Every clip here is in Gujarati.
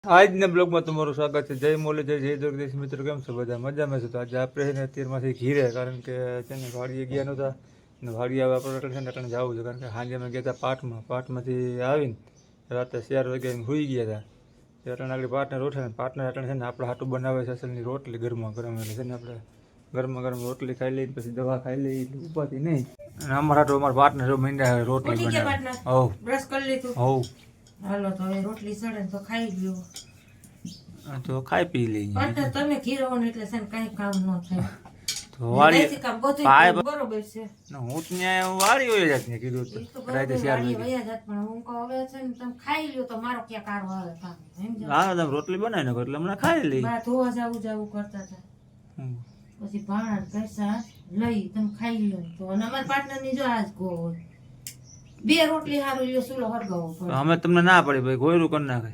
આજના બ્લોગમાં તમારું સ્વાગત છે. જય મોલે જય દ્વારકાધીશ. મિત્રો કેમ છો બધા? મજામાં છો? તો આજે આપણે છે ને અત્યારમાંથી ઘીરે, કારણ કે છે ને વાડીએ ગયા નહોતા ને વાડીએ આવે આપણે છે ને એટલે જવું છે, કારણ કે સાંજે અમે ગયા હતા પાટમાંથી આવીને રાતે 4 વાગ્યા સૂઈ ગયા હતા. એટલે આગળ પાટને રોટલી એટલે છે ને આપણે હાટું બનાવે છે અસલની રોટલી ગરમા ગરમ, એટલે છે ને આપણે ગરમા ગરમ રોટલી ખાઈ લઈએ પછી દવા ખાઈ લઈએ એટલે ઉપાથી નહીં. અને અમારા હાટું અમારા પાટને જો મીંડા રોટલી બનાવે. હવ બ્રશ કરી લીધું. હવ હાલો તો હવે રોટલી સડે તો ખાઈ લ્યો. તો ખાઈ પી લઈએ. પણ તમે ઘીરો ને એટલે છે ને કઈ કામ ન થાય. તો વાડી બરોબર છે. હું ત્યાં વાડી હોય જાત ને કીધું તો રાતે 4 વાગે. પણ હું કહું હવે છે ને તમે ખાઈ લ્યો તો મારો ક્યાં કારો આવે કામ. હા તમે રોટલી બનાવી નાખો એટલે હમણાં ખાઈ લઈ. બા ધોવા જાવું કરતા હતા. પછી ભાણા પૈસા લઈ તમે ખાઈ લ્યો તો અને અમાર પાર્ટનર ની જો આજ ગો હોય. 2 રોટલી હારું લ્યો સુલો હરગાવો પડે. અમે તમને ના પડી ભાઈ ગોયરું કરી નાખે.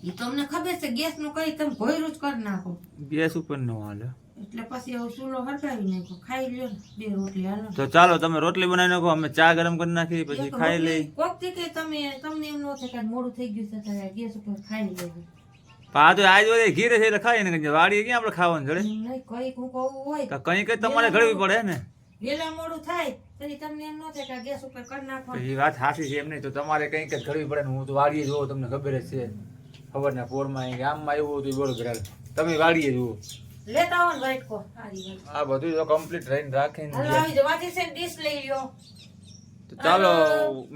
ઈ તમને ખબર છે ગેસ નું કઈ તમે ગોયરું જ કરી નાખો. ગેસ ઉપર નો હાલે. એટલે પછી હવે સુલો હરગાવી નાખો ખાઈ લ્યો ને 2 રોટલી હાલો. તો ચાલો તમે રોટલી બનાવી નાખો, અમે ચા ગરમ કરી નાખી પછી ખાઈ લઈ. કોક થી કે તમને એમ નો થાય કે મોડું થઈ ગયું છે તો ગેસ ઉપર ખાઈ લેજો. પા તો આજ વડે ઘીરે છે એટલે ખાઈ ને વાડી ક્યાં આપણે ખાવાનું જડે. નહીં કઈ હું કહું હોય તો કઈ તમારે ઘડવી પડે ને. વેલા મોડું થાય પછી તમને એમ નો થાય કે ગેસ ઉપર કરી નાખો. એ વાત સાચી છે એમ નહીં, તો તમારે કઈ ઘડવી પડે ને. હું તો વાડીએ જોઉં, તમને ખબર જ છે. ખબરના પોરમાં ગામમાં એવું હતું બરોબર. તમે વાડીએ જુઓ લેતા આવો ને વાઈટ કો આ બધું તો કમ્પ્લીટ રહીને રાખીને આવી જો વાથી છે ડીશ લઈ લ્યો. તો ચાલો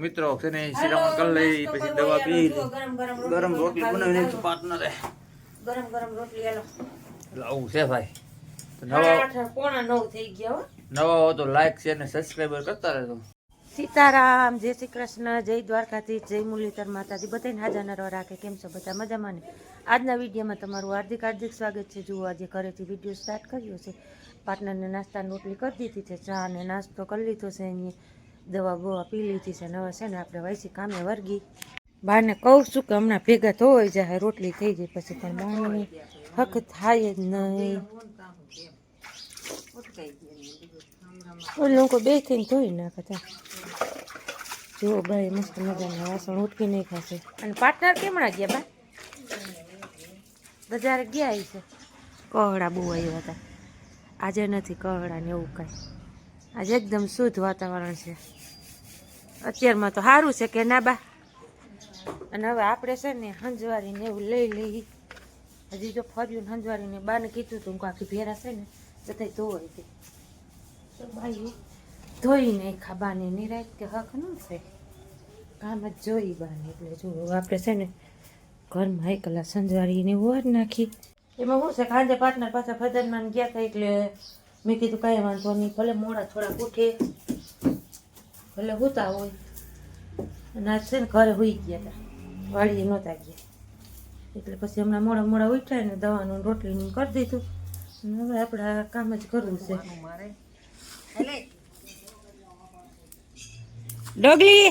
મિત્રો છે ને શિરામણ કરી લઈ પછી દવા પી ગરમ રોટલી બનાવીને પાર્ટનરે ગરમ રોટલી આલો લાવું છે ભાઈ. તો 8:45 થઈ ગયા હો. નવા હો તો લાઈક શેર ને સબસ્ક્રાઇબર કરતા રહેજો. સીતારામ, જય શ્રી કૃષ્ણ, જય દ્વારકાધીશ, જય મુરલીધર માતાજી. બધાને હાજર નરવા રાખે. કેમ છો બધા? મજામાં ને? આજના વિડીયોમાં તમારું હાર્દિક સ્વાગત છે. જુઓ આજે ઘરેથી વિડીયો સ્ટાર્ટ કર્યો છે. પાર્ટનરને નાસ્તાની રોટલી કરી દીધી છે, ચા અને નાસ્તો કરી લીધો છે, એની દવા બવા પી લીધી છે. હવે છે ને આપણે વાયસી કામે વર્ગી. બાને કહું છું કે હમણાં ભેગા ધોવાઈ જાય રોટલી થઈ જાય પછી, પણ બાને હક થાય જ નહીં. ઓલે લોકો 2 થઈને ધોઈ નાખતા. જો ભાઈ મસ્ત મજાના વાસણ ઉઠકી નહીં ખાશે. અને પાર્ટનર કેમણા ગયા બા? બજારે ગયા છે. કહડા બહુ આવ્યા હતા. આજે નથી કહડા ને એવું કાંઈ. આજે એકદમ શુદ્ધ વાતાવરણ છે. અત્યારમાં તો સારું છે કે ના બા? અને હવે આપણે છે ને હંજવારીને એવું લઈ લઈ. હજી જો ફર્યું હંજવારીને બાને કીધું હતું કે આખી ભેરા છે ને બધા ધોવાઈ ગઈ. તો ભાઈ ધોઈ નહીં ખાબાને નિરાય કે હક ન છે કામ જ જોઈ બાને. એટલે જો આપણે છે ને ઘરમાં 1 કલાક સંજવારીને વાર નાખી. એમાં શું છે ખાંજે પાર્ટનર પાછા ફદરમાં ગયા હતા એટલે મેં કીધું કાંઈ વાંધો નહીં, ભલે મોડા થોડાક ઉઠે ભલે હોતા હોય. અને આજ છે ને ઘરે હોઈ ગયા હતા, વાડીએ નહોતા ગયા. એટલે પછી હમણાં મોડા ઉઠાય ને દવાનું રોટલીનું કરી દીધું. હવે આપણે આ કામ જ કરવું છે. ડોગલી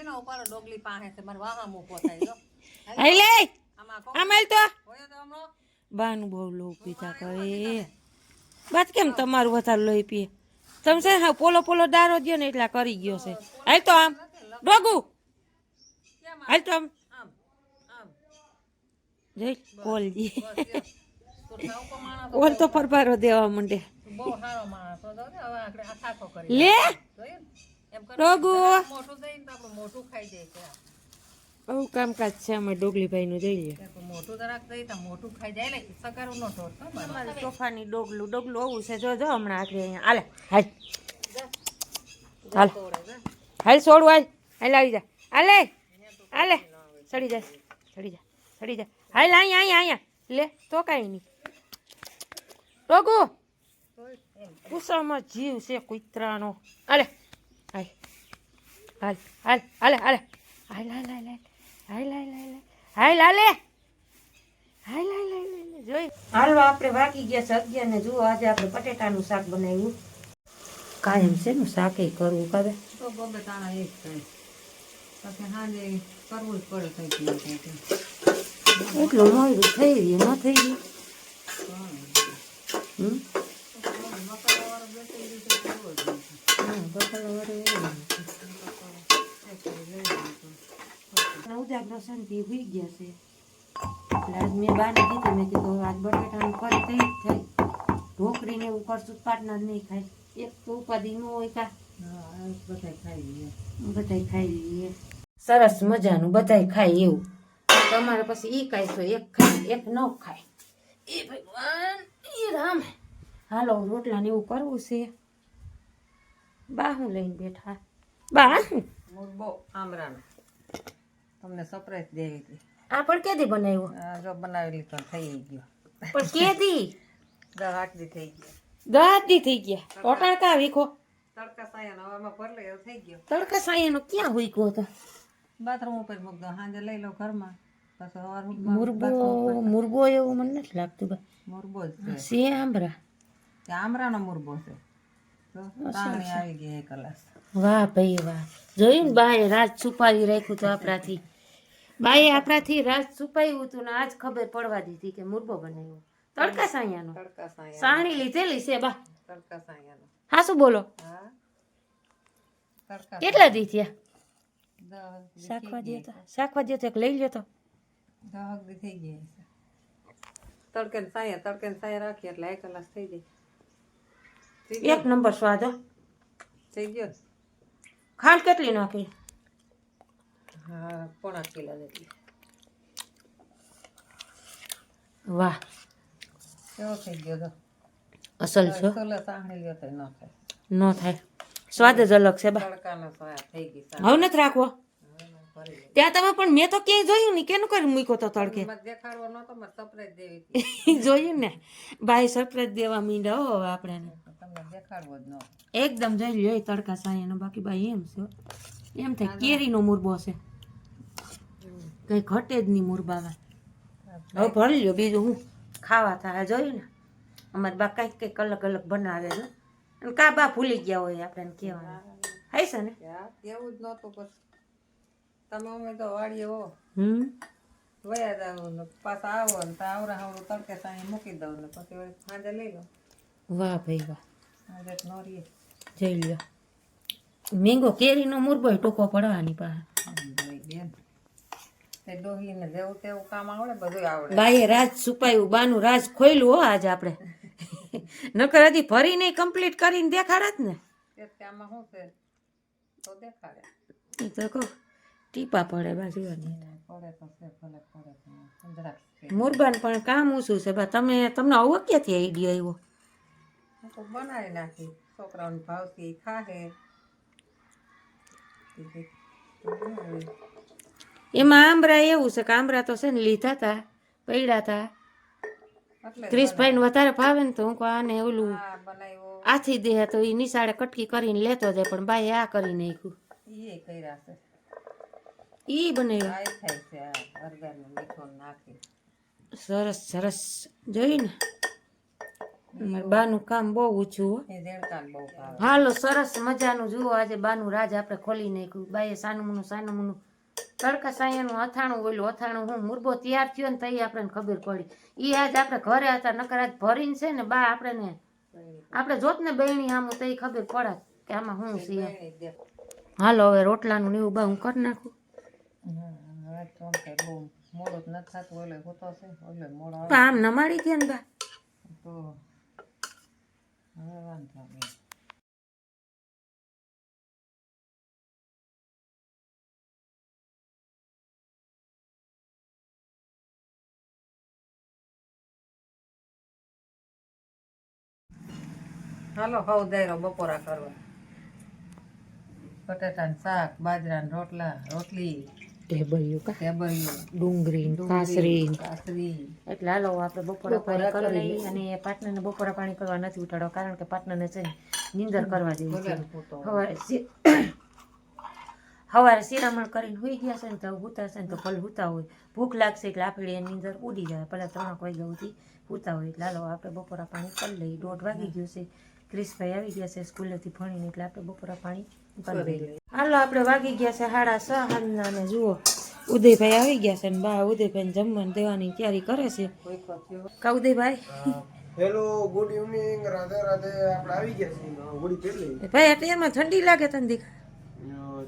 નો ઉપાડો ડોગલી પાસે છે માર વાહા મોકો થાય જો આઈ લે આમલ તો હોયો તો હમણો બાનું બહુ લો પીતા કરે. બાત કેમ તમારું વધારે લોહી પીએ? તમે છે હા પોલો દારો દયો ને એટલા કરી ગયો છે. હાલ તો આમ ડોગુ હાલ તો આમ જોઈ કોલજી કોલ તો પરપારો દેવા માંડે. બહુ સારો માણસ હતો હવે આપણે આ થાકો કરી લે જોયું એમ કરે ડોગુ મોટું દઈને તો આપણે મોટું ખાઈ જાય છે. બહુ કામકાજ છે અમારે ડોગલીભાઈ નું જોઈ લે. મોટું જરાક દઈ તો મોટું ખાઈ જાય ને સકારું નો ઢોરતો અમારી તોફાની ડોગલું આવું છે. જો હમણાં આખરે અહીંયા હાલે હાલ હાલ છોડું હાલ આવી જા હાલે સડી જા હાલ અહીંયા લે તો કાંઈ નહીં. ડોગુ ગુસ્સામાં જીવ છે કૂતરાનો. હાલે હાલ જોઈ હાલો આપણે વાગી ગયા છે 11 ને જુઓ આજે આપણે બટેટાનું શાક બનાવ્યું. કાયમ છે નું શાક કરવું કવે તો ગમે તાણા એક થાય પછી હાજે કરવું જ પડે કઈ એટલું મોડું થઈ ગયું ન થઈ ગયું. ઉદાગ્ર શાંતિ હોઈ ગયા છે. એટલે આજ મેં બાને કીધું, મેં કીધું આજ બટેટાનું કરી થઈ જ થાય, ઢોકળીને એવું કરશું પાટના જ નહીં ખાય, એક તો ઉપાધિ ન હોય કા બધાય ખાઈ લઈએ. બધાય ખાઈ લઈએ. સરસ મજાનું બધાય ખાય એવું. તમારે પછી ઈ કાંઈ તો એક ખાય એક ન ખાય. એ ભગવાન એ રામ. હાલો રોટલા ને એવું કરવું છે. બા હું લઈને બેઠા? બા મુરબો આમરાનો તમને સરપ્રાઈઝ દેવી હતી. આ પણ કેદી બનાવ્યો? આ જો બનાવી લીધો થઈ ગયો. પણ કેદી? 8 દી થઈ ગયા. દાદી થઈ ગયા. ટોટાળ કા વીખો? તડકા સાયાનો હવામાં ભર લે એવું થઈ ગયો. તડકા સાયાનો ક્યાં હોય ગયો તો? બાથરૂમ ઉપર મૂકદો, સાંજે લઈ લો ઘરમાં, પછી સવાર મુરબો એવું મને નથી લાગતું બા. મુરબો જ છે. છે આંબરા. ત્યાં આમરાનો મુરબો છે. તો તાણી આવી ગઈ 1 કલાક. વાહ ભાઈ વાહ. જોયું ને બાએ રાજ છુપાવી રાખ્યું તો આપણાથી. બાએ આપણાથી રાજ છુપાવ્યું હતું ને આજ ખબર પડવા દીધી કે મુરબો બનાવ્યો. તડકા સાયાનો. તડકા સાયા. સાણી લીધેલી છે બા. તડકા સાયાનો. હા શું બોલો? હા. તડકા કેટલા દી થયા? 10 શાકવા દે તો શાકવા દે તો એક લઈ લ્યો તો. 10 દી થઈ ગયા છે. તડકે ને સાયા રાખીએ એટલે 1 કલાક થઈ જાય. એક નંબર સ્વાદ હો. થઈ ગયો. ખાંડ કેટલી નાખી? હા 1.5 કિલો જેટલી. વાહ કેવો થઈ ગયો તો? અસલ છો. સોલે સાંગળી લ્યો તો ન થાય. ન થાય. સ્વાદ જ અલગ છે બા. તડકાનો સાયા થઈ ગઈ. હવે નથી રાખવો. ત્યાં તમે પણ મેં તો ક્યાંય જોયું નહીં. કેનું કરી મૂક્યો તો તડકે? મત દેખાડવો નતો, મત સરપ્રાઈઝ દેવી હતી. જોયું ને બાઈ સરપ્રાઈઝ દેવા મીંડા હો હવે આપણે તમને દેખાડવો જ ન. એકદમ જોઈ લ્યો એ તડકા સાયાનો. બાકી બાઈ એમ છે એમ થાય કેરીનો મુરબો છે, કઈ ઘટે જ નહીં મુરબામાં. હવે ભરી લ્યો બીજું હું ખાવા થાય. જોયું ને અમારે બા કંઈક કંઈક અલગ અલગ બનાવે છે અને કા બા ભૂલી ગયા હોય આપણે કહેવાનું. હાય છે ને? એવું જ નહોતું. પછી તમે અમે તો વાડીએ હો વયા જાવ ને પાછા આવો ને તો આવરા હાવરું તડકે સાંજે મૂકી દઉં ને પછી વળી સાંજે લઈ લો. વાહ ભાઈ વાહ. સાંજે ન રહીએ. જોઈ લ્યો મેંગો કેરીનો મુરબો ટૂંકો પડવાની પાસે. બેન તે ડોહીને જેવું તેવું કામ આવડે, બધું આવડે. બાએ રાજ છુપાયું. બાનું રાજ ખોયલું હો આજે આપણે. નકર હજી ભરીને કમ્પ્લીટ કરીને દેખાડત ને. તે આમાં શું છે તો દેખાડે. એ તો કહું ટીપા પડે બાજુ. પડે તો છે, ભલે પડે તો જરાક છે. મુરબાન પણ કામ ઓછું છે બા. તમને આવો ક્યાંથી આઈડિયા આવ્યો? હું તો બનાવી નાખી. છોકરાઓને ભાવથી ખાહે. એમાં આંબરા એવું છે કે આંબરા તો છે ને લીધા હતા, પડ્યા હતા. એટલે ક્રિશભાઈને વધારે ભાવે ને તો હું કહું આને ઓલું આ બનાવ્યો. આથી દે તો એ નિશાળે કટકી કરીને લેતો જાય, પણ બાઈ આ કરી નાખ્યું. એ કર્યા છે. ઈ બનાવ્યું. આ થાય છે આ હળદરનું મીઠું નાખી. સરસ સરસ. જોયું ને અમારે બાનું કામ બહુ ઊંચું હો. એ દેડકાને બહુ ભાવે. હાલો સરસ મજાનું જુઓ આજે બાનું રાજ આપણે ખોલી નાખ્યું. બાઈએ સાનું તડકા સાયાનું અથાણું ઓલું અથાણું હું મુરબો તૈયાર થયો ને તઈ આપણને ખબર પડી. એ આજ આપણે ઘરે હતા, નકર આજ ભરીને છે ને બા આપણે જોત ને બહેણી આમું તઈ ખબર પડત કે આમાં શું છે. હાલો હવે રોટલાનું ને એવું બા હું કરી નાખું. બહુ મોડું જ નથી થતું. ઓલો હોતો છે, ઓલો મોડો આવે પણ આમ નમાડી દે ને બા. તો હવે વાંધો નહીં. હાલો હવ દાયરો બપોરા કરવા. બટાટાનું શાક, બાજરાના રોટલા, રોટલી, ઢેબરિયું, ડુંગળી કાસરી. કાસરી. એટલે હાલો આપણે બપોરા પાણી કરી લઈએ. અને પાટણને બપોરા પાણી કરવા નથી ઉઠાડવા, કારણ કે પાટણને છે ને નીંદર કરવા જેવી છે. સવારે શિરામણ કરીને સુઈ ગયા છે ને તો હુતા છે ને તો ભલે હુતા હોય. ભૂખ લાગશે એટલે આપણે એની નીંદર ઉડી જાય. ભલે 3 વાગ્યા સુધી હુતા હોય. એટલે હાલો આપણે બપોરા પાણી કરી લઈએ. 1:30 વાગી ગયું છે. ક્રિશભાઈ આવી ગયા છે સ્કૂલેથી ભણીને, એટલે આપણે બપોરા પાણી કરી લઈએ. હાલો આપણે વાગી ગયા છે 6:30 અને જુઓ ઉદયભાઈ આવી ગયા છે ને બા ઉદયભાઈ જમવાનું દેવાની તૈયારી કરે છે. કા Udaybhai? Hello, good evening, Radhe Radhe. આપણે આવી ગયા છીએ હોળી પહેલી. ભાઈ એટલે એમાં ઠંડી લાગે તને દીક?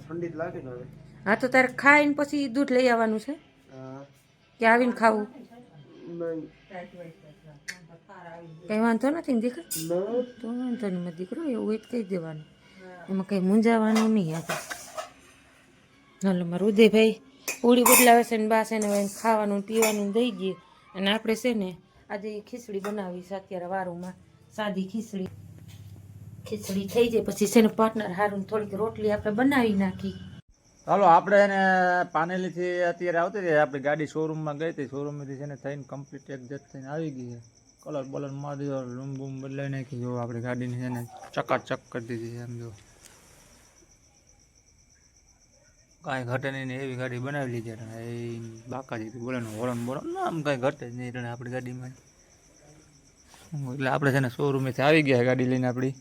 ઠંડી જ લાગે ને હવે. હા તો તારે ખાઈને પછી દૂધ લઈ આવવાનું છે હા, કે આવીને ખાવું? નહીં ટાઈટ હોય તો થાર આવી ગયો. કઈ વાંધો નથી ને દીકરા? ના તો વાંધો નહીં મારો દીકરો, એવું હોય તો કહી દેવાનું, એમાં કંઈ મૂંઝાવાનું નહીં હતા. હાલો મારું ઉદયભાઈ પૂરી બદલાવે છે ને બા છે ને હવે ખાવાનું ને પીવાનું દઈ દઈએ. અને આપણે છે ને આજે ખીચડી બનાવી છે અત્યારે વારુમાં, સાદી ખીચડી. ખીચડી થઈ જાય પછી છે ને પાર્ટનર હારું થોડીક રોટલી આપણે બનાવી નાખી. ચાલો આપણે એને પાનેલીથી અત્યારે આવતી રહી, આપણી ગાડી શોરૂમમાં ગઈ હતી, શોરૂમમાંથી છે ને થઈને કમ્પ્લીટ એડજસ્ટ થઈને આવી ગઈ છે. કલર બલર મારી દીધો, રૂમ બૂમ બદલાવી નાખી. જો આપણી ગાડીને છે ને ચકાચક કરી દીધી છે. એમ જો કાંઈ ઘટે નહીં ને એવી ગાડી બનાવી લીધી એટલે એ બાકાજી બોલે ને વળન બોલો આમ કાંઈ ઘટે જ નહીં એટલે આપણી ગાડીમાં. એટલે આપણે છે ને શોરૂમેથી આવી ગયા ગાડી લઈને આપણી,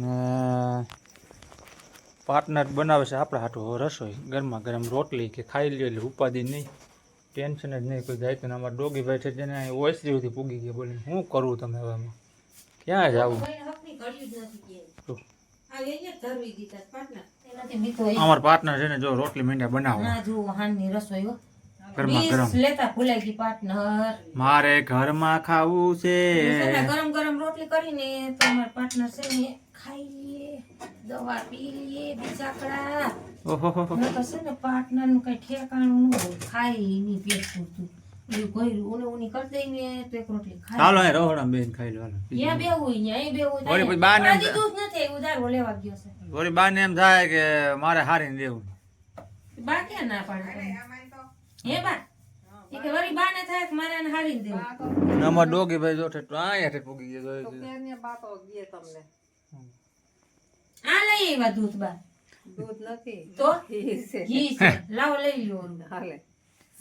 ને પાર્ટનર બનાવે છે આપણા હાટું રસોઈ, ગરમા ગરમ રોટલી કે ખાઈ લે એટલે ઉપાધિ નહીં, ટેન્શન જ નહીં કોઈ જાય. તો અમારા ડોગી ભાઈ છે જેને ઓએસડી સુધી પૂગી ગયા, બોલીને શું કરવું તમે હવે આમાં, ક્યાં જવું? અમારા પાર્ટનર છે ને જો રોટલી મીંડા બનાવો ગરમા ગરમ, લેતા ભૂલાઈ ગઈ પાર્ટનર. મારે ઘરમાં ખાવું છે. ગરમ ગરમ રોટલી કરીને તો અમારા પાર્ટનર છે ને ખાઈ લઈએ, દવા પી લઈએ, બિચાકડા. ઓહો મેં તો છે ને પાર્ટનર નું કઈ ઠેકાણું ન હોય, ખાઈ નહીં પેટ પૂરતું એવું ગોયરું ઊની કરી દઈને તો એક રોટલી ખાઈ. ચાલો અહીં રોહડા બેન ખાઈ લો. ત્યાં બેવું અહીંયા બેવું વળી પછી બાને એમ દીધું જ નથી, ઉધારો લેવા ગયો છે. વળી બાને એમ થાય કે મારે હારીને દેવું. બા ક્યાં ના પાડે? હે બા એ કે વળી બાને થાય કે મારે આને હારીને દેવું. અમાર ડોગી ભાઈ જો ઠેઠ અહીંયા ઠેઠ પૂગી ગયો. તો ક્યાંની બાતો દે તમને આ લઈ આવ્યા દૂધ બા. દૂધ નથી તો ઘી છે. ઘી છે, લાવો લઈ લ્યો ઓલું. હાલે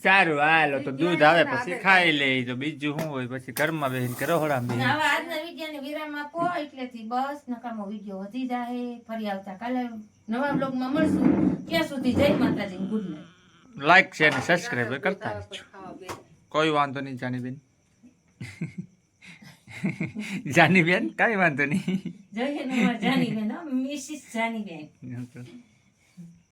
સારું હાલો તો દૂધ આવે પછી ખાઈ લે, તો બીજું શું હોય પછી ઘરમાં બેસીને કે રોહડામાં હવે બેસીને. આજના વિડીયોને વિરામ આપો એટલેથી બસ નકામો વિડીયો વધી જાય. ફરી આવતા કાલે નવા બ્લોગમાં મળશું. ત્યાં સુધી જય માતાજી, ગુડ નાઈટ. લાઈક શેર ને સબસ્ક્રાઈબ કરતા રહેજો. ખાવા બે કોઈ વાંધો નહીં જાનીબેન. જાનીબેન કાંઈ વાંધો નહીં. જય હિન્દ, જાનીબેન, મિસિસ જાનીબેન.